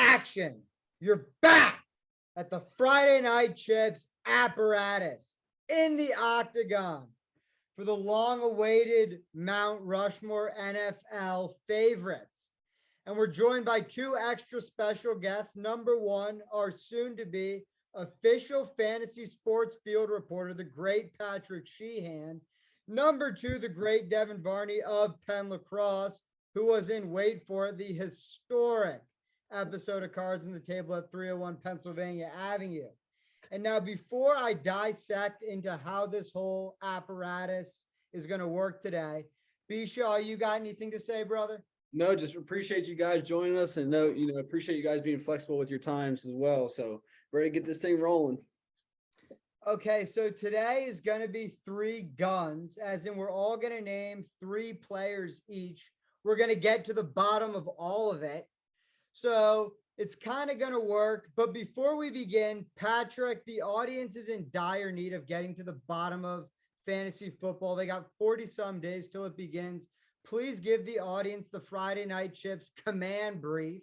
action. You're back at the Friday Night Chips apparatus in the Octagon for the long-awaited Mount Rushmore NFL favorites. And we're joined by two extra special guests. Number one, our soon-to-be official fantasy sports field reporter, the Great Patrick Sheehan. Number two, the great Deven Varney of Penn Lacrosse, who was in, wait for it, the historic episode of Cards on the Table at 301 Pennsylvania Avenue. And now, before I dissect into how this whole apparatus is going to work today, B-Shaw, you got anything to say, brother? No, just appreciate you guys joining us, and appreciate you guys being flexible with your times as well. So ready to get this thing rolling. Okay, so today is going to be three guns, as in we're all going to name three players each. We're going to get to the bottom of all of it. So it's kind of going to work. But before we begin, Patrick, the audience is in dire need of getting to the bottom of fantasy football. They got 40-some days till it begins. Please give the audience the Friday Night Chips command brief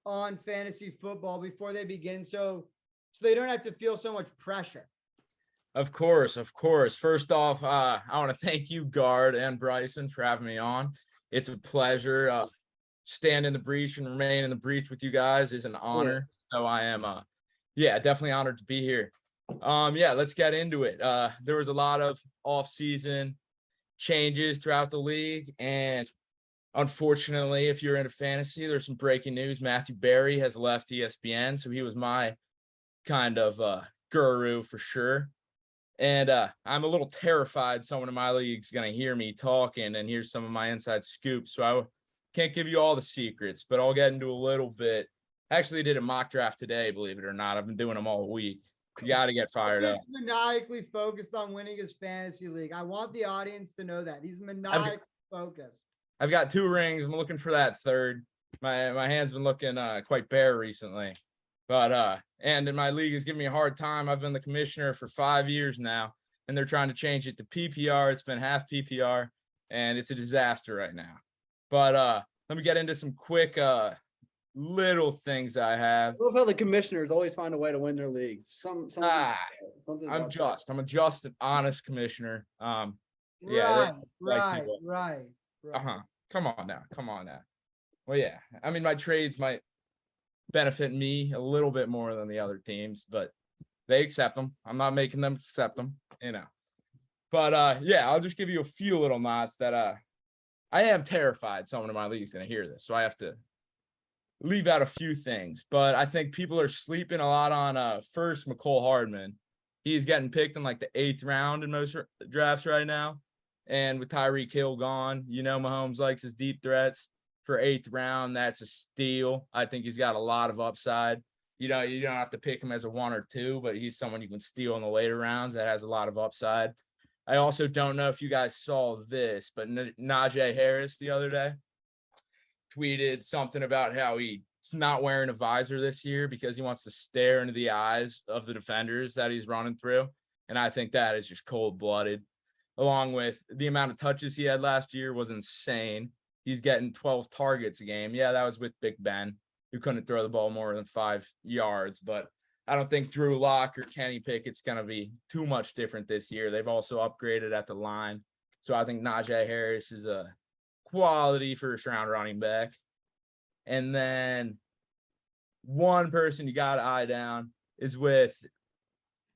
on fantasy football before they begin, so they don't have to feel so much pressure. Of course. First off, I want to thank you, Gard and Bryson, for having me on. It's a pleasure. Stand in the breach and remain in the breach with you guys is an honor. So I am, definitely honored to be here. Let's get into it. There was a lot of off-season changes throughout the league, and unfortunately, if you're into fantasy, there's some breaking news. Matthew Berry has left ESPN, so he was my kind of guru for sure. And I'm a little terrified someone in my league is going to hear me talking and hear some of my inside scoops. So I can't give you all the secrets, but I'll get into a little bit. I actually did a mock draft today, believe it or not. I've been doing them all week. You got to get fired up. He's maniacally focused on winning his fantasy league. I want the audience to know that. He's maniacally focused. I've got 2 rings. I'm looking for that third. My hand's been looking quite bare recently. But and in my league is giving me a hard time. I've been the commissioner for 5 years now, and they're trying to change it to PPR. It's been half PPR, and it's a disaster right now. But let me get into some quick little things I have. I love how the commissioners always find a way to win their leagues. I'm a just and honest commissioner. Right. Come on now. Well, yeah. I mean, my trades might benefit me a little bit more than the other teams, but they accept them. I'm not making them accept them, But I'll just give you a few little knots that I am terrified someone in my league is going to hear this, so I have to leave out a few things. But I think people are sleeping a lot on first McCole Hardman. He's getting picked in like the 8th round in most drafts right now. And with Tyreek Hill gone, Mahomes likes his deep threats for 8th round. That's a steal. I think he's got a lot of upside. You don't have to pick him as a 1 or 2, but he's someone you can steal in the later rounds that has a lot of upside. I also don't know if you guys saw this, but Najee Harris the other day tweeted something about how he's not wearing a visor this year because he wants to stare into the eyes of the defenders that he's running through. And I think that is just cold-blooded. Along with the amount of touches he had last year was insane. He's getting 12 targets a game. Yeah, that was with Big Ben, who couldn't throw the ball more than 5 yards. But I don't think Drew Lock or Kenny Pickett's going to be too much different this year. They've also upgraded at the line. So I think Najee Harris is a quality first-round running back. And then one person you got to eye down is with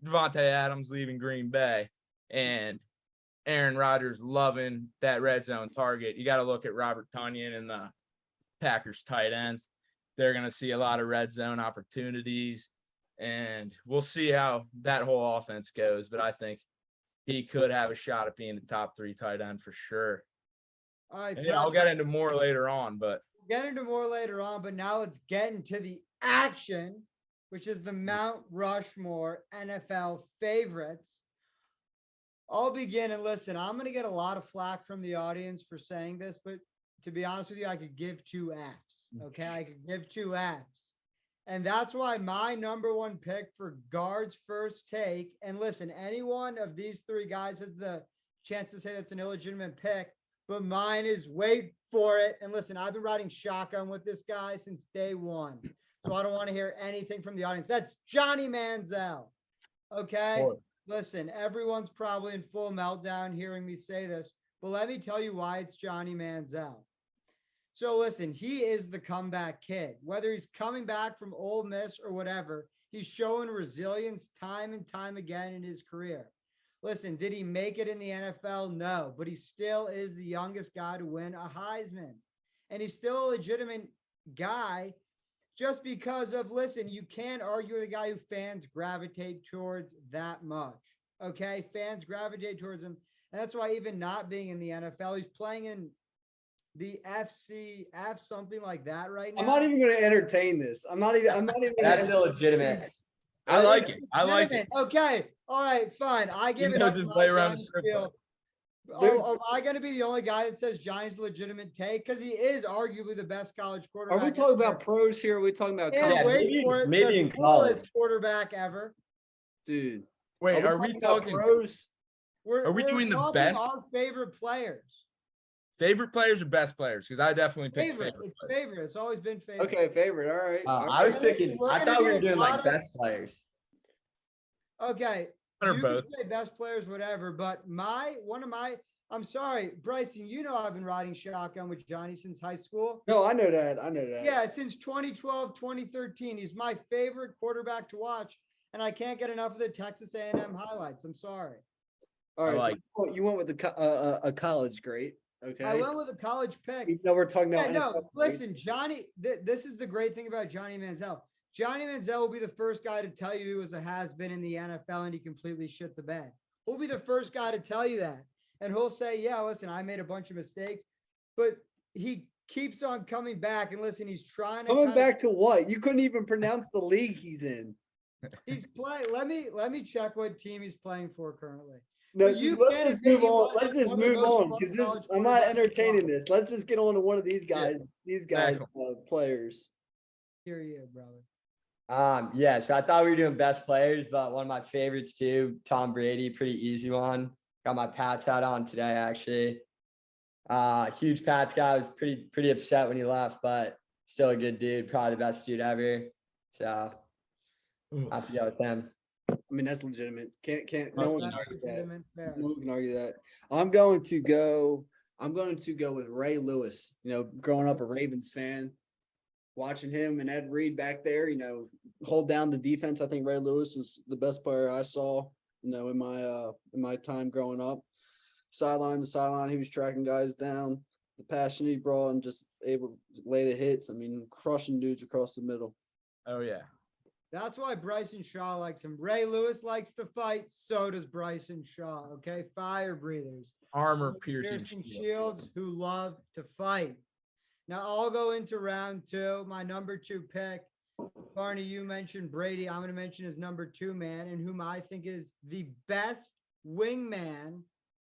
Devontae Adams leaving Green Bay and Aaron Rodgers loving that red zone target. You got to look at Robert Tonyan and the Packers tight ends. They're going to see a lot of red zone opportunities, and we'll see how that whole offense goes. But I think he could have a shot at being the top 3 tight end for sure. All right. I'll get into more later on, but now let's get into the action, which is the Mount Rushmore NFL favorites. I'll begin, and listen, I'm going to get a lot of flack from the audience for saying this, but to be honest with you, I could give 2 Fs. Okay, I could give 2 Fs. And that's why my number 1 pick for Gard's first take, and listen, any one of these 3 guys has the chance to say that's an illegitimate pick, but mine is, wait for it. And listen, I've been riding shotgun with this guy since day 1. So I don't want to hear anything from the audience. That's Johnny Manziel. Okay. Boy. Listen, everyone's probably in full meltdown hearing me say this, but let me tell you why it's Johnny Manziel. So listen, he is the comeback kid. Whether he's coming back from Ole Miss or whatever, he's showing resilience time and time again in his career. Listen, did he make it in the NFL? No, but he still is the youngest guy to win a Heisman. And he's still a legitimate guy just because of, listen, you can't argue with a guy who fans gravitate towards that much. Okay, fans gravitate towards him. And that's why even not being in the NFL, he's playing in the FCF, something like that right now. I'm not even going to entertain this. I'm not even. That's illegitimate. I like it. I like it. Okay. All right. Fine. I give it knows up. his to way my around the Johnny strip Steele. There's- Am I going to be the only guy that says Johnny's a legitimate take? Because he is arguably the best college quarterback. Are we talking about pros here? Are we talking about And college? wait for it, maybe the in coolest college. quarterback ever. Dude. Wait, are we about talking pros? Are we doing the talking best? our favorite players? favorite players or best players? Because I definitely picked Favorite. favorite. It's players. favorite. It's always been favorite. Okay, favorite. All right. All I was right. picking. We're I gonna thought we do were a doing lot like of- best players. Okay. Or You both. can say best players, whatever, but I'm sorry, Bryson, you know I've been riding shotgun with Johnny since high school. No, I know that. I know that. Yeah, since 2012, 2013. He's my favorite quarterback to watch, and I can't get enough of the Texas A&M highlights. I'm sorry. All right. I like so you went with a college great. Okay. I went with a college pick. Even though we're talking Yeah, about no, NFL great. listen, Johnny, this is the great thing about Johnny Manziel. Johnny Manziel will be the first guy to tell you he was a has-been in the NFL and he completely shit the bed. He'll be the first guy to tell you that. And he'll say, yeah, listen, I made a bunch of mistakes, but he keeps on coming back. And listen, he's trying to Coming back to what? You couldn't even pronounce the league he's in. he's playing. Let me check what team he's playing for currently. No, But you let's can't just admit move he on. wasn't Let's just one of the move most on fun because this. college I'm not quarterbacks to entertaining watch. this. Let's just get on to one of these guys. These guys, Exactly. players. Here you, brother. Yeah, so I thought we were doing best players, but one of my favorites too, Tom Brady, pretty easy one. Got my Pats hat on today, actually. Huge Pats guy. I was pretty upset when he left, but still a good dude, probably the best dude ever. So I have to go with him. I mean, that's legitimate. Can't. No Must one be can That's argue that. legitimate, fair. No one can argue that. I'm going to go with Ray Lewis. You know, growing up a Ravens fan, watching him and Ed Reed back there, you know, hold down the defense. I think Ray Lewis was the best player I saw, you know, in my time growing up. Sideline to sideline, he was tracking guys down. The passion he brought and just able to lay the hits. I mean, crushing dudes across the middle. Oh yeah. That's why Bryson Shaw likes him. Ray Lewis likes to fight. So does Bryson Shaw. Okay. Fire breathers. Armor piercing. Piercing shield. shields who love to fight. Now I'll go into round two. My number 2 pick. Varney, you mentioned Brady. I'm going to mention his number 2 man and whom I think is the best wingman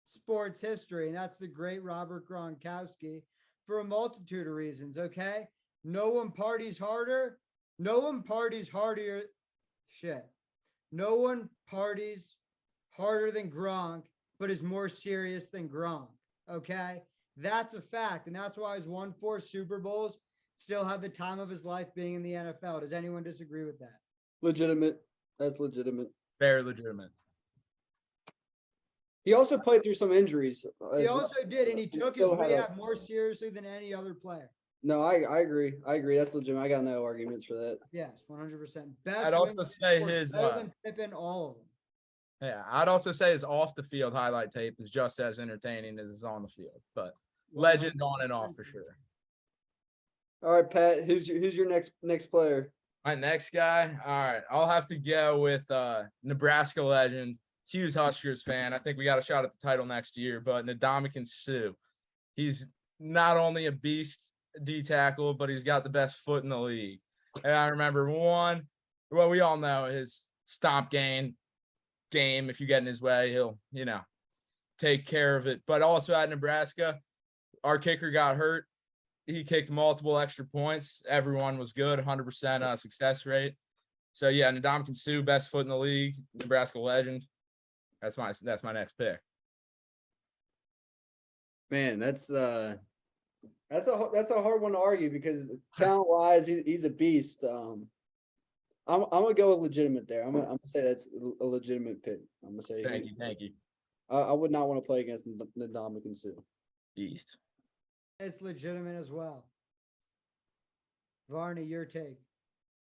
sports history. And that's the great Robert Gronkowski for a multitude of reasons. Okay. No one parties harder. No one parties harder. Shit. No one parties harder than Gronk, but is more serious than Gronk. Okay. That's a fact. And that's why he's won 4 Super Bowls, still had the time of his life being in the NFL. Does anyone disagree with that? Legitimate. That's legitimate. Very legitimate. He also played through some injuries. He as well. also did, and he He took his still had a- rehab more seriously than any other player. No, I agree. I agree. That's legitimate. I got no arguments for that. Yes, 100%. Best. I'd also wingman say sports, his, better than Pippen, all of them. Yeah, I'd also say his off the field highlight tape is just as entertaining as his on the field, but legend on and off for sure. All right, Pat. Who's your next player? My next guy, all right, I'll have to go with Nebraska legend, huge Huskers fan. I think we got a shot at the title next year, but Ndamukong Suh. He's not only a beast D tackle, but he's got the best foot in the league. And I remember we all know his stomp game. If you get in his way, he'll, take care of it. But also at Nebraska, our kicker got hurt. He kicked multiple extra points. Everyone was good, 100% success rate. So yeah, Ndamukong Suh, best foot in the league, Nebraska legend. That's my next pick. Man, that's a hard one to argue because talent wise, he's a beast. I'm gonna go with legitimate there. I'm gonna say that's a legitimate pick. I'm gonna say Thank you. I would not want to play against the Dominican Sue. East. It's legitimate as well. Varney, your take.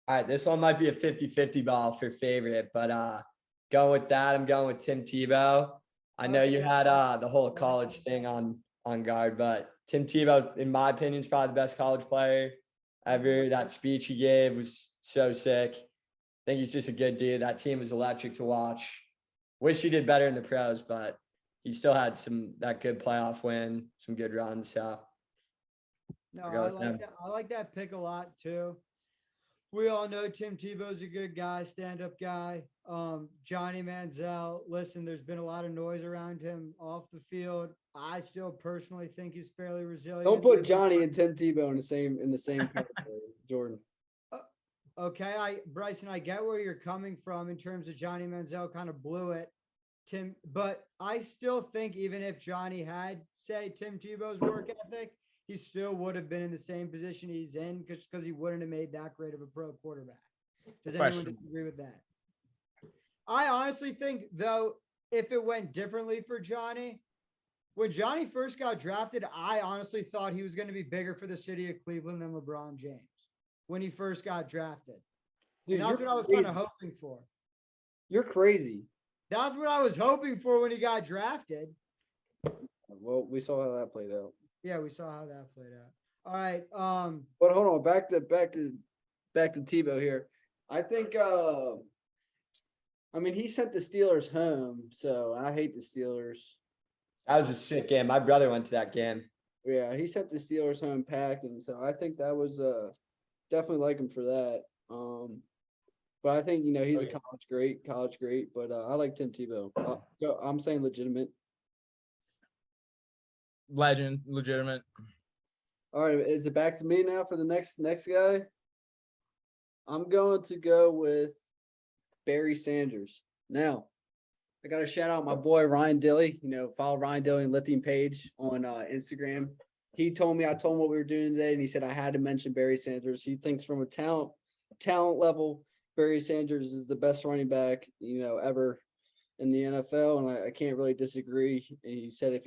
All right, this one might be a 50-50 ball for favorite, but going with that, I'm going with Tim Tebow. I know you Okay. had the whole college thing on guard, but Tim Tebow, in my opinion, is probably the best college player ever. That speech he gave was so sick. I think he's just a good dude. That team was electric to watch. Wish he did better in the pros, but he still had that good playoff win, some good runs. So No, I'll go I with like him. that. I like that pick a lot too. We all know Tim Tebow's a good guy, stand-up guy. Johnny Manziel, listen, there's been a lot of noise around him off the field. I still personally think he's fairly resilient. Don't put Johnny and Tim Tebow in the same category, Jordan. Okay, Bryson, I get where you're coming from in terms of Johnny Manziel kind of blew it. But I still think even if Johnny had, say, Tim Tebow's work ethic, he still would have been in the same position he's in because he wouldn't have made that great of a pro quarterback. Does anyone Questionable. disagree with that? I honestly think, though, if it went differently for Johnny, when Johnny first got drafted, I honestly thought he was going to be bigger for the city of Cleveland than LeBron James when he first got drafted. Dude, And that's you're what I was crazy. kind of hoping for. You're crazy. That's what I was hoping for when he got drafted. Well, we saw how that played out. Yeah, we saw how that played out. All right. But hold on, back to Tebow here. I think I mean he sent the Steelers home, so I hate the Steelers. That was a sick game. My brother went to that game. Yeah, he sent the Steelers home packing, so I think that was definitely like him for that. But I think he's a college great, but I like Tim Tebow. I'm saying legitimate. Legend, legitimate. All right, is it back to me now for the next guy? I'm going to go with Barry Sanders. Now, I got to shout out my boy Ryan Dilly. Follow Ryan Dilly and Lithium Page on Instagram. I told him what we were doing today, and he said I had to mention Barry Sanders. He thinks from a talent level, Barry Sanders is the best running back ever in the NFL, and I can't really disagree. And he said if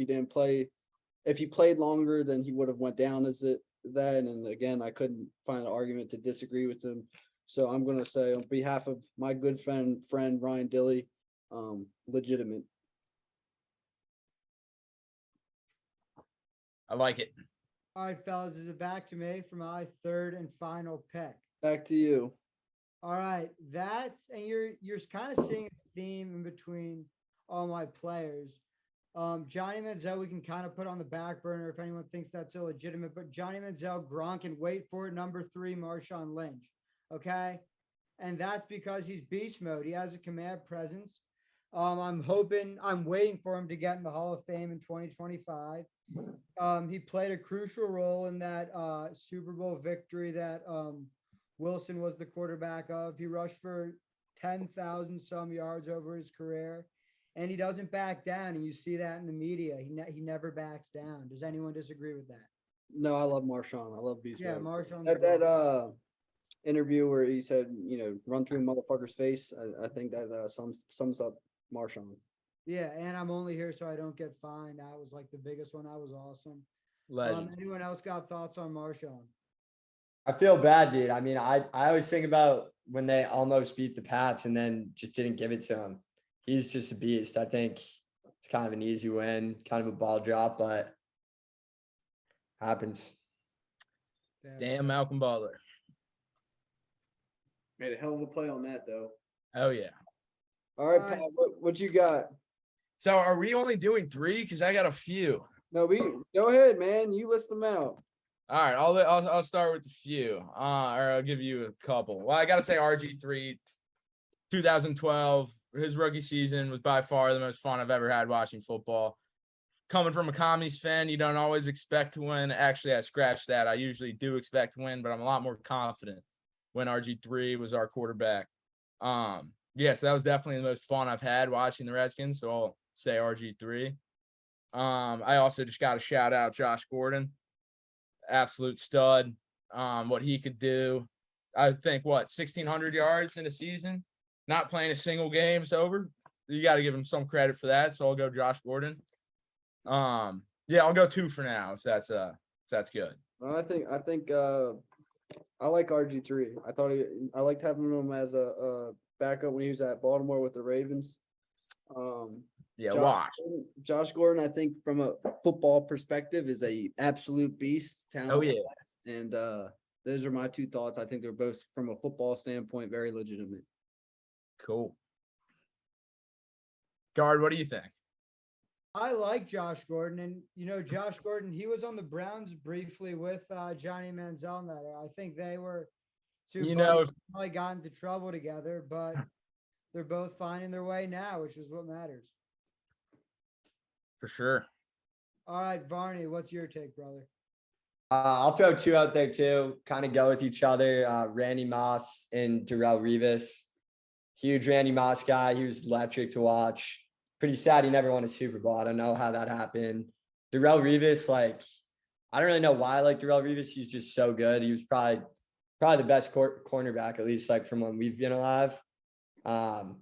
he played longer, then he would have went down as that. And again, I couldn't find an argument to disagree with him. So I'm going to say on behalf of my good friend Ryan Dilly, legitimate. I like it. All right, fellas, is it back to me for my third and final pick? Back to you. All right, and you're kind of seeing a theme in between all my players. Johnny Manziel, we can kind of put on the back burner if anyone thinks that's illegitimate, but Johnny Manziel, Gronk, and wait for it, number 3, Marshawn Lynch. Okay. And that's because he's beast mode. He has a command presence. I'm waiting for him to get in the Hall of Fame in 2025. He played a crucial role in that Super Bowl victory that Wilson was the quarterback of. He rushed for 10,000 some yards over his career. And he doesn't back down, and you see that in the media. He never backs down. Does anyone disagree with that? No, I love Marshawn. I love Beast. Yeah, Marshawn. That interview where he said, run through a motherfucker's face. I think that sums up Marshawn. Yeah, and I'm only here so I don't get fined. That was like the biggest one. That was awesome. Legend. Anyone else got thoughts on Marshawn? I feel bad, dude. I mean, I always think about when they almost beat the Pats and then just didn't give it to him. He's just a beast. I think it's kind of an easy win, kind of a ball drop, but happens. Damn Malcolm Butler. Made a hell of a play on that, though. Oh, yeah. All right, Pat, what you got? So are we only doing 3? Because I got a few. No, go ahead, man. You list them out. All right, I'll start with a few. Or I'll give you a couple. Well, I got to say RG3, 2012. His rookie season was by far the most fun I've ever had watching football. Coming from a Commies fan, you don't always expect to win. Actually, I scratched that. I usually do expect to win, but I'm a lot more confident when RG3 was our quarterback. Yes, that was definitely the most fun I've had watching the Redskins, so I'll say RG3. I also just got to shout out Josh Gordon. Absolute stud. What he could do. I think, 1,600 yards in a season, not playing a single game sober. You got to give him some credit for that. So I'll go Josh Gordon. Yeah, I'll go 2 for now if that's good. Well, I think I like RG3. I liked having him as a backup when he was at Baltimore with the Ravens. Yeah, Josh Gordon, I think from a football perspective, is a absolute beast. Talent. Oh, yeah. And those are my 2 thoughts. I think they're both from a football standpoint very legitimate. Cool. Gard, what do you think? I like Josh Gordon, and Josh Gordon, he was on the Browns briefly with Johnny Manziel in that era. I think they were two buddies who probably got into trouble together, but they're both finding their way now, which is what matters. For sure. All right, Varney, what's your take, brother? I'll throw 2 out there too. Kind of go with each other. Randy Moss and Darrelle Revis. Huge Randy Moss guy. He was electric to watch. Pretty sad he never won a Super Bowl. I don't know how that happened. Darrelle Revis, I don't really know why I like Darrelle Revis. He's just so good. He was probably the best cornerback, at least from when we've been alive.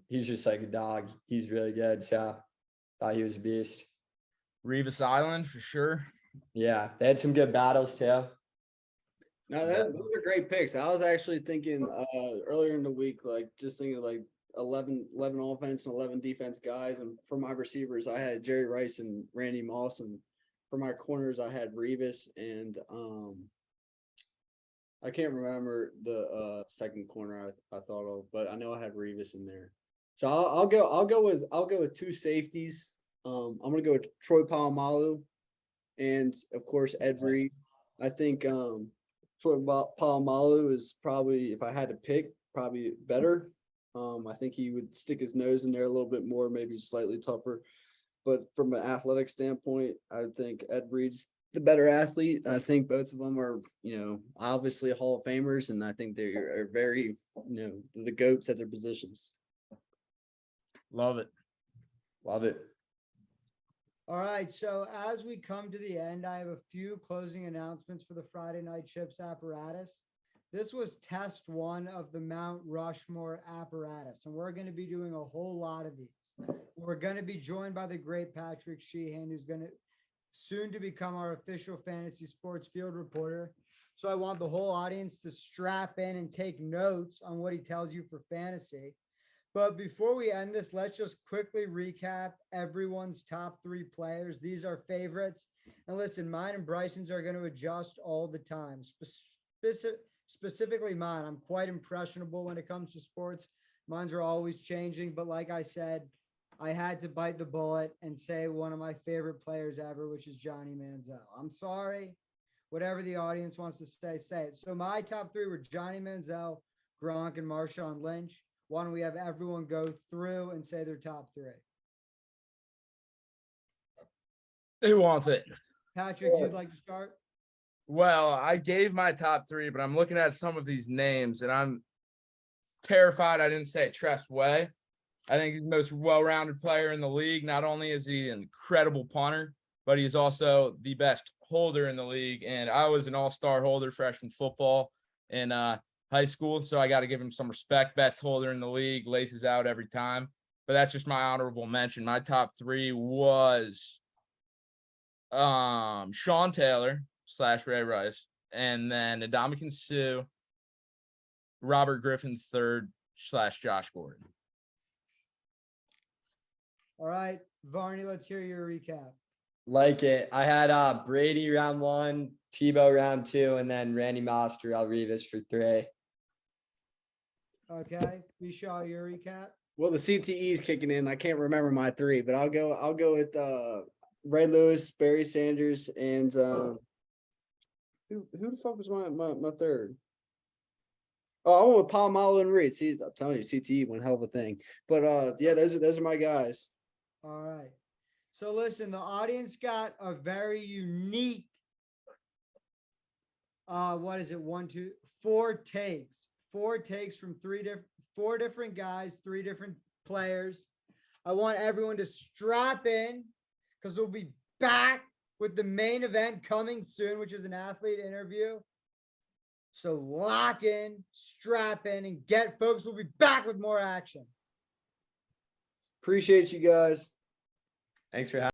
He's just like a dog. He's really good. So thought he was a beast. Revis Island for sure. Yeah, they had some good battles too. No, those are great picks. I was actually thinking earlier in the week, just thinking 11 offense and 11 defense guys. And for my receivers, I had Jerry Rice and Randy Moss. And for my corners, I had Revis and I can't remember the second corner I thought of, but I know I had Revis in there. So I'll go with 2 safeties. I'm gonna go with Troy Polamalu and of course Ed Reed. I think Troy Polamalu is probably, if I had to pick, probably better. I think he would stick his nose in there a little bit more, maybe slightly tougher. But from an athletic standpoint, I think Ed Reed's the better athlete. I think both of them are, obviously Hall of Famers, and I think they are very, the GOATs at their positions. Love it. Love it. All right, so as we come to the end, I have a few closing announcements for the Friday Night Chips apparatus. This was test 1 of the Mount Rushmore apparatus, and we're going to be doing a whole lot of these. We're going to be joined by the great Patrick Sheehan, who's going to soon to become our official fantasy sports field reporter. So I want the whole audience to strap in and take notes on what he tells you for fantasy. But before we end this, let's just quickly recap everyone's top 3 players. These are favorites. And listen, mine and Bryson's are going to adjust all the time. Specifically mine, I'm quite impressionable when it comes to sports. Mines are always changing. But like I said, I had to bite the bullet and say one of my favorite players ever, which is Johnny Manziel. I'm sorry. Whatever the audience wants to say it. So my top 3 were Johnny Manziel, Gronk, and Marshawn Lynch. Why don't we have everyone go through and say their top 3? Who wants it? Patrick, you'd like to start? Well, I gave my top 3, but I'm looking at some of these names and I'm terrified I didn't say Tress Way. I think he's the most well-rounded player in the league. Not only is he an incredible punter, but he's also the best holder in the league. And I was an all-star holder freshman football in high school, so I got to give him some respect. Best holder in the league, laces out every time. But that's just my honorable mention. My top 3 was Sean Taylor / Ray Rice, and then Ndamukong Suh, Robert Griffin III / Josh Gordon. All right, Varney, let's hear your recap. Like it. I had Brady round 1, Tebow round 2, and then Randy Moss, Darrelle Revis for 3. Okay, Vishal, your recap. Well, the CTE is kicking in. I can't remember my 3, but I'll go with Ray Lewis, Barry Sanders, and who the fuck was my 3rd? Oh, I went with Polamalu and Reed. See, I'm telling you, CTE one hell of a thing. But yeah, those are my guys. All right. So listen, the audience got a very unique what is it? 4 takes. 4 takes from 4 different guys, 3 different players. I want everyone to strap in because we'll be back with the main event coming soon, which is an athlete interview. So lock in, strap in, and get folks. We'll be back with more action. Appreciate you guys. Thanks for having